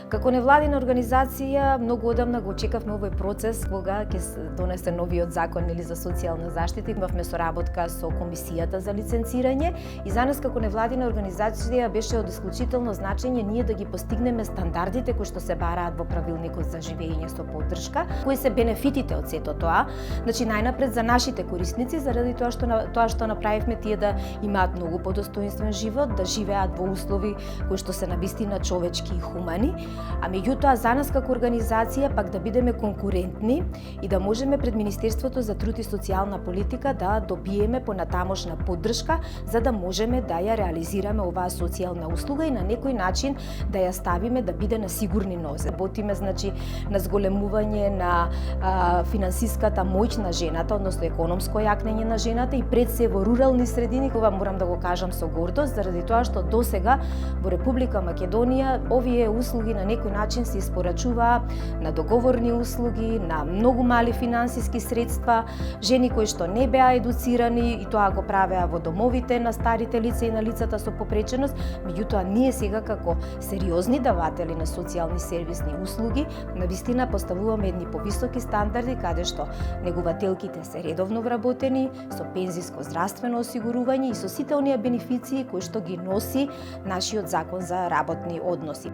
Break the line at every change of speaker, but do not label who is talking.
Како невладина организација многу одамна го очекавме овој процес кога ќе се донесе новиот закон за социјална заштита. Имавме соработка со комисијата за лиценцирање и за нас како невладина организација беше од исклучително значење ние да ги постигнеме стандардите кои што се бараат во правилникот за живење со поддршка. Кои се бенефитите од сето тоа? Значи најнапред за нашите корисници заради тоа што направивме тие да имаат многу подостоинствен живот, да живеат во услови кои што се навистина човечки и хумани, а меѓутоа за нас како организација пак да бидеме конкурентни и да можеме пред Министерството за труд и социјална политика да добиеме понатамошна поддршка за да можеме да ја реализираме оваа социјална услуга и на некој начин да ја ставиме да биде на сигурни нозе. Работиме значи на зголемување на финансиската моќ на жената, односно економско јакнење на жената и пред се во рурални средини, кога морам да го кажам со гордост, заради тоа што досега во Република Македонија овие услуги на некој начин се испорачуваа на договорни услуги, на многу мали финансиски средства, жени кои што не беа едуцирани и тоа го правеа во домовите на старите лица и на лицата со попреченост, меѓутоа ние сега како сериозни даватели на социјални сервисни услуги, навистина поставуваме едни повисоки стандарди каде што негувателките се редовно вработени со пензиско здравствено осигурување и со сите оние бенефиции кои што ги носи нашиот закон за работни односи.